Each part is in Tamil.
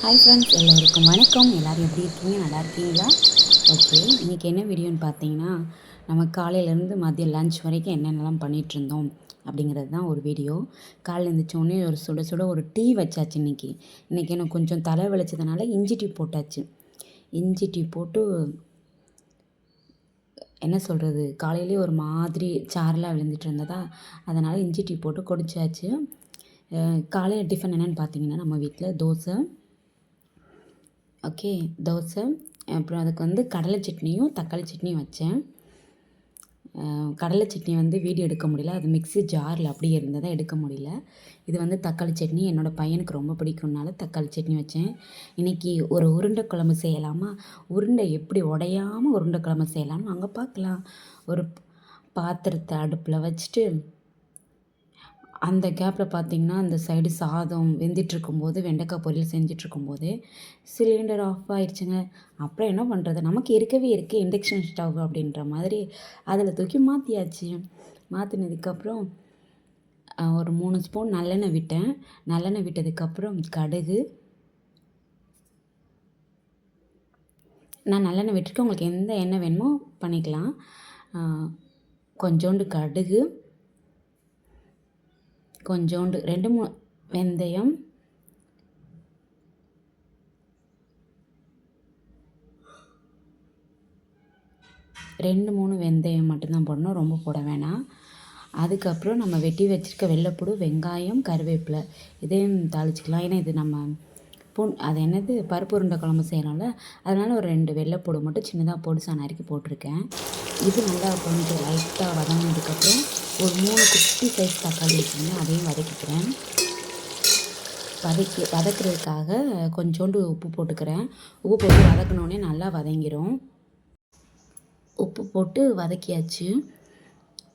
ஹாய் ஃப்ரெண்ட்ஸ், எல்லோருக்கும் வணக்கம். எல்லோரும் எப்படி இருக்கீங்க? நல்லா இருக்கீங்களா? ஓகே, இன்றைக்கி என்ன வீடியோன்னு பார்த்தீங்கன்னா, நம்ம காலையிலேருந்து மதியம் லன்ச் வரைக்கும் என்னென்னலாம் பண்ணிகிட்ருந்தோம் அப்படிங்கிறது தான் ஒரு வீடியோ. காலையில் எழுந்திரிச்சோடனே ஒரு சுட சுட ஒரு டீ வச்சாச்சு இன்றைக்கி. எனக்கு கொஞ்சம் தலை வலிச்சதுனால இஞ்சி டீ போட்டாச்சு. இஞ்சி டீ போட்டு என்ன சொல்கிறது, காலையிலேயே ஒரு மாதிரி சாரெலாம் விழுந்துட்டு இருந்ததா, அதனால் இஞ்சி டீ போட்டு குடிச்சாச்சு. காலையில் டிஃபன் என்னென்னு பார்த்தீங்கன்னா, நம்ம வீட்டில் தோசை. ஓகே, தோசை. அப்புறம் அதுக்கு வந்து கடலை சட்னியும் தக்காளி சட்னியும் வச்சேன். கடலை சட்னி வந்து வீடியோ எடுக்க முடியல, அது மிக்ஸி ஜாரில் அப்படியே இருந்ததை எடுக்க முடியல. இது வந்து தக்காளி சட்னி என்னோடய பையனுக்கு ரொம்ப பிடிக்கும்னால தக்காளி சட்னி வச்சேன். இன்றைக்கி ஒரு உருண்டை குழம்பு செய்யலாமா? உருண்டை எப்படி உடையாமல் உருண்டை குழம்பு செய்யலாம்னு அங்கே பார்க்கலாம். ஒரு பாத்திரத்தை அடுப்பில் வச்சுட்டு அந்த கேப்பில் பார்த்திங்கன்னா, அந்த சைடு சாதம் வெந்துட்டுருக்கும்போது வெண்டைக்காய் பொரியல் செஞ்சிட்ருக்கும்போதே சிலிண்டர் ஆஃப் ஆகிடுச்சுங்க. அப்புறம் என்ன பண்ணுறது, நமக்கு இருக்கவே இருக்குது இண்டக்ஷன் ஸ்டவ் அப்படின்ற மாதிரி அதில் தூக்கி மாற்றியாச்சு. மாற்றினதுக்கப்புறம் ஒரு 3 ஸ்பூன் நல்லெண்ணெய் விட்டேன். நல்லெண்ணெய் விட்டதுக்கப்புறம் கடுகு, நான் நல்லெண்ணெய் விட்டுருக்கேன், உங்களுக்கு எந்த எண்ணெய் வேணுமோ பண்ணிக்கலாம். கொஞ்சோண்டு கடுகு, கொஞ்சோண்டு 2, 3 வெந்தயம், ரெண்டு 3 வெந்தயம் மட்டும்தான் போடணும், ரொம்ப போட வேணாம். அதுக்கப்புறம் நம்ம வெட்டி வச்சுருக்க வெள்ளைப்பூடு, வெங்காயம், கருவேப்பிலை இதையும் தாளிச்சிக்கலாம். ஏன்னா இது நம்ம அது என்னது பருப்பு உருண்டை குழம்பு செய்கிறோம்ல, அதனால் ஒரு 2 வெள்ளைப்பூடு மட்டும் சின்னதாக பொடிசா நறுக்கி போட்டிருக்கேன். இது நல்லா கொஞ்சம் லைட்டாக வதங்கினதுக்கப்புறம் ஒரு 3 குட்டி சைஸ் தக்காளி வச்சுருந்தேன், அதையும் வதக்கிக்கிறேன். வதக்கிறதுக்காக கொஞ்சோண்டு உப்பு போட்டுக்கிறேன். உப்பு போட்டு வதக்கினோடனே நல்லா வதங்கிடும். உப்பு போட்டு வதக்கியாச்சு.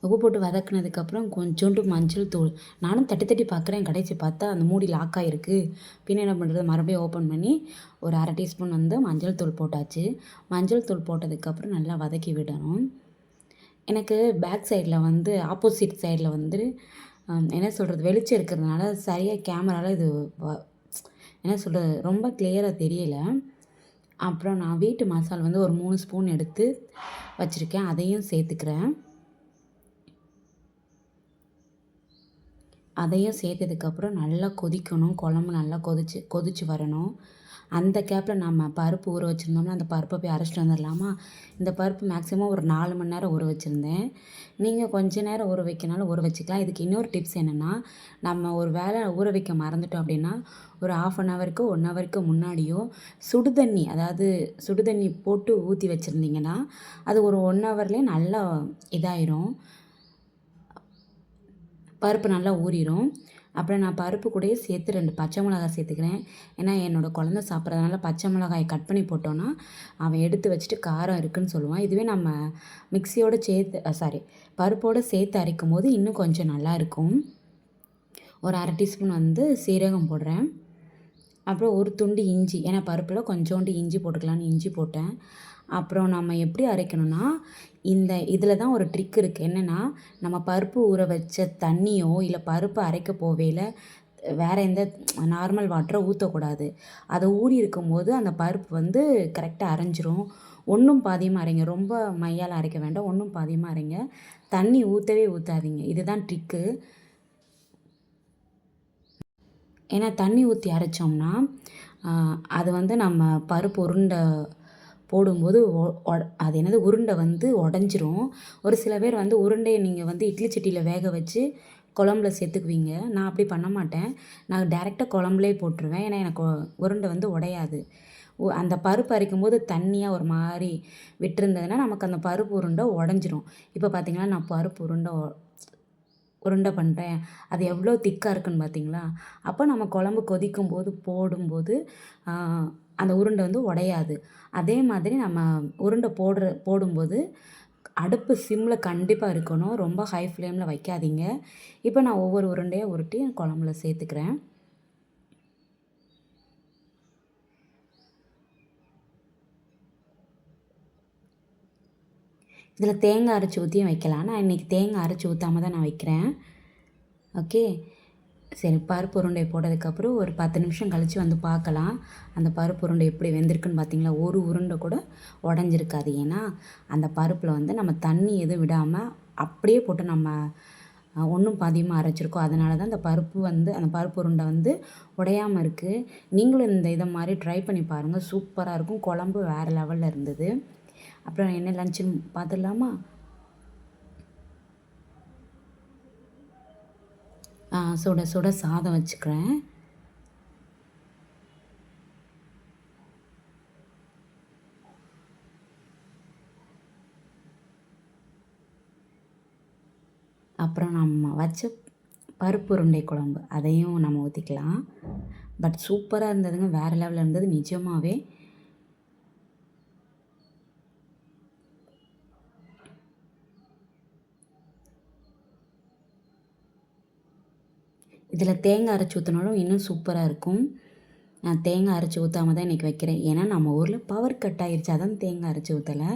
உப்பு போட்டு வதக்குனதுக்கப்புறம் கொஞ்சோண்டு மஞ்சள் தூள். நானும் தட்டி தட்டி பார்க்குறேன், கடைசி பார்த்தா அந்த மூடி லாக் ஆகிருக்கு. பின்ன என்ன பண்ணுறது, மறுபடியும் ஓப்பன் பண்ணி ஒரு 1/2 டீஸ்பூன் வந்து மஞ்சள் தூள் போட்டாச்சு. மஞ்சள் தூள் போட்டதுக்கப்புறம் நல்லா வதக்கி விடணும். எனக்கு பேக் சைடில் வந்து ஆப்போசிட் சைடில் வந்து என்ன சொல்கிறது, வெளிச்சம் இருக்கிறதுனால சரியாக கேமராவில் இது என்ன சொல்கிறது ரொம்ப கிளியராக தெரியல. அப்புறம் நான் வீட்டு மசாலா வந்து ஒரு 3 ஸ்பூன் எடுத்து வச்சுருக்கேன், அதையும் சேர்த்துக்கிறேன். அதையும் சேர்த்ததுக்கப்புறம் நல்லா கொதிக்கணும். குழம்பு நல்லா கொதிச்சு வரணும். அந்த கேப்பில் நம்ம பருப்பு ஊற வச்சுருந்தோம்னா அந்த பருப்பை போய் அரைச்சிட்டு வந்துடலாமா? இந்த பருப்பு மேக்ஸிமம் ஒரு 4 மணி நேரம் ஊற வச்சுருந்தேன். நீங்கள் கொஞ்ச நேரம் ஊற வைக்கனாலும் ஊற வச்சுக்கலாம். இதுக்கு இன்னொரு டிப்ஸ் என்னென்னா, நம்ம ஒரு வேளை ஊற வைக்க மறந்துட்டோம் அப்படின்னா, ஒரு 1/2 ஹவருக்கு 1 ஹவருக்கு முன்னாடியோ சுடுதண்ணி, அதாவது சுடுதண்ணி போட்டு ஊற்றி வச்சுருந்தீங்கன்னா, அது ஒரு 1 ஹவர்லேயே நல்லா இதாயிரும். பருப்பு நல்லா ஊறிடும். அப்புறம் நான் பருப்பு கூடயே சேர்த்து 2 பச்சை மிளகாய் சேர்த்துக்கிறேன். ஏன்னா என்னோடய குழந்த சாப்பிட்றதுனால பச்சை மிளகாய் கட் பண்ணி போட்டோன்னா அவன் எடுத்து வச்சுட்டு காரம் இருக்குதுன்னு சொல்லுவான். இதுவே நம்ம மிக்ஸியோடு சேர்த்து பருப்போடு சேர்த்து அரைக்கும் போது இன்னும் கொஞ்சம் நல்லாயிருக்கும். ஒரு 1/2 டீஸ்பூன் வந்து சீரகம் போடுறேன். அப்புறம் ஒரு துண்டு இஞ்சி, ஏன்னா பருப்பில் கொஞ்சோண்டு இஞ்சி போட்டுக்கலான்னு இஞ்சி போட்டேன். அப்புறம் நம்ம எப்படி அரைக்கணும்னா, இதில் தான் ஒரு ட்ரிக் இருக்குது. என்னென்னா, நம்ம பருப்பு ஊற வச்ச தண்ணியோ இல்லை பருப்பு அரைக்க போவேல வேறு எந்த நார்மல் வாட்டரோ ஊற்றக்கூடாது. அதை ஊறி இருக்கும்போது அந்த பருப்பு வந்து கரெக்டாக அரைஞ்சிரும். ஒன்றும் பாதியமாக அரைங்க, ரொம்ப மையால் அரைக்க வேண்டாம், ஒன்றும் பாதியமாக அரைங்க. தண்ணி ஊற்றவே ஊற்றாதீங்க, இதுதான் ட்ரிக்கு. ஏன்னா தண்ணி ஊற்றி அரைச்சோம்னா அது வந்து நம்ம பருப்பு உருண்டை போடும்போது அது என்னது உருண்டை வந்து உடஞ்சிரும். ஒரு சில பேர் வந்து உருண்டையை நீங்கள் வந்து இட்லி சட்டியில் வேக வச்சு குழம்புல சேர்த்துக்குவீங்க. நான் அப்படி பண்ண மாட்டேன். நான் டேரெக்டாக குழம்புலேயே போட்டுருவேன். ஏன்னா எனக்கு உருண்டை வந்து உடையாது. அந்த பருப்பு அரைக்கும்போது தண்ணியாக ஒரு மாதிரி விட்டுருந்ததுன்னா நமக்கு அந்த பருப்பு உருண்டை உடஞ்சிரும். இப்போ பார்த்திங்கன்னா நான் பருப்பு உருண்டை பண்ணுறேன், அது எவ்வளோ திக்காக இருக்குன்னு பார்த்தீங்களா? அப்போ நம்ம குழம்பு கொதிக்கும்போது போடும்போது அந்த உருண்டை வந்து உடையாது. அதே மாதிரி நம்ம உருண்டை போடும்போது அடுப்பு சிம்மில் கண்டிப்பாக இருக்கணும். ரொம்ப ஹை ஃப்ளேமில் வைக்காதீங்க. இப்போ நான் ஒவ்வொரு உருண்டையாக உருட்டி குழம்புல சேர்த்துக்கிறேன். இதில் தேங்காய் அரைச்சி ஊற்றியும் வைக்கலாம். நான் இன்றைக்கி தேங்காய் அரைச்சி ஊற்றாம தான் நான் வைக்கிறேன். ஓகே, சரி, பருப்பு உருண்டை போட்டதுக்கப்புறம் ஒரு 10 நிமிஷம் கழித்து வந்து பார்க்கலாம். அந்த பருப்பு உருண்டை எப்படி வெந்திருக்குன்னு பார்த்தீங்களா? ஒரு உருண்டை கூட உடஞ்சிருக்காது. ஏன்னா அந்த பருப்பில் வந்து நம்ம தண்ணி எதுவும் விடாமல் அப்படியே போட்டு நம்ம ஒன்றும் பாதியுமா அரைச்சிருக்கோம். அதனால தான் அந்த பருப்பு உருண்டை வந்து உடையாமல் இருக்குது. நீங்களும் இந்த இதை மாதிரி ட்ரை பண்ணி பாருங்கள். சூப்பராக இருக்கும். குழம்பு வேறு லெவலில் இருந்தது. அப்புறம் என்ன லஞ்சுன்னு பார்த்துடலாமா? சுட சுட சாதம் வச்சுக்கிறேன். அப்புறம் நம்ம வச்ச பருப்பு உருண்டை குழம்பு அதையும் நம்ம ஊற்றிக்கலாம். பட் சூப்பராக இருந்ததுங்க. வேறு லெவலில் இருந்தது நிஜமாகவே. இதில் தேங்காய் அரைச்சி ஊற்றினாலும் இன்னும் சூப்பராக இருக்கும். நான் தேங்காய் அரைச்சி ஊற்றாம தான் இன்றைக்கி வைக்கிறேன். ஏன்னா நம்ம ஊரில் பவர் கட் ஆகிருச்சு. அதான் தேங்காய் அரைச்சி ஊற்றலை.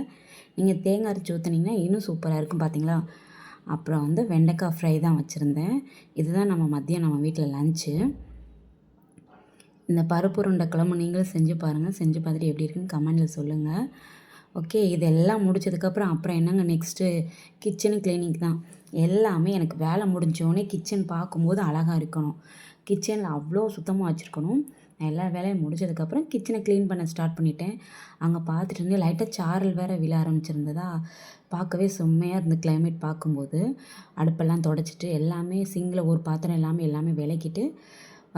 நீங்கள் தேங்காய் அரைச்சி ஊற்றுனீங்கன்னா இன்னும் சூப்பராக இருக்கும். பார்த்தீங்களா? அப்புறம் வந்து வெண்டைக்காய் ஃப்ரை தான் வச்சுருந்தேன். இதுதான் மதியம் நம்ம வீட்டில் லன்ச்சு. இந்த பருப்பு உருண்டை குழம்பு நீங்களும் செஞ்சு பாருங்கள். செஞ்சு பார்த்துட்டு எப்படி இருக்குன்னு கமெண்டில் சொல்லுங்கள். ஓகே, இதெல்லாம் முடிச்சதுக்கப்புறம் அப்புறம் என்னங்க நெக்ஸ்ட்டு கிச்சனு கிளீனிங் தான். எல்லாமே எனக்கு வேலை முடிஞ்சோடனே கிச்சன் பார்க்கும்போது அழகாக இருக்கணும். கிச்சனில் அவ்வளோ சுத்தமாக வச்சுருக்கணும். நான் எல்லா வேலையும் முடிச்சதுக்கப்புறம் கிச்சனை க்ளீன் பண்ண ஸ்டார்ட் பண்ணிட்டேன். அங்கே பார்த்துட்டு இருந்தேன், லைட்டாக சாரல் வேறு விழ ஆரம்பிச்சிருந்ததா, பார்க்கவே செம்மையாக இருந்த கிளைமேட் பார்க்கும்போது. அடுப்பெல்லாம் துடைச்சிட்டு எல்லாமே சிங்கில் ஒரு பாத்திரம் எல்லாமே விளக்கிட்டு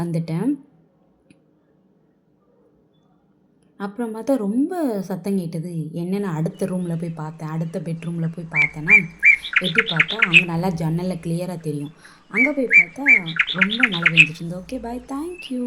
வந்துட்டேன். அப்புறம் பார்த்தா ரொம்ப சத்தம் கேட்டது. என்னென்னு அடுத்த ரூமில் போய் பார்த்தேன். அடுத்த பெட்ரூமில் போய் பார்த்தேன்னா, எட்டி பார்த்தா அங்கே நல்லா ஜன்னலில் கிளியராக தெரியும். அங்கே போய் பார்த்தா ரொம்ப மழை பெஞ்சிட்டு இருந்தது. ஓகே, பாய், தேங்க்யூ.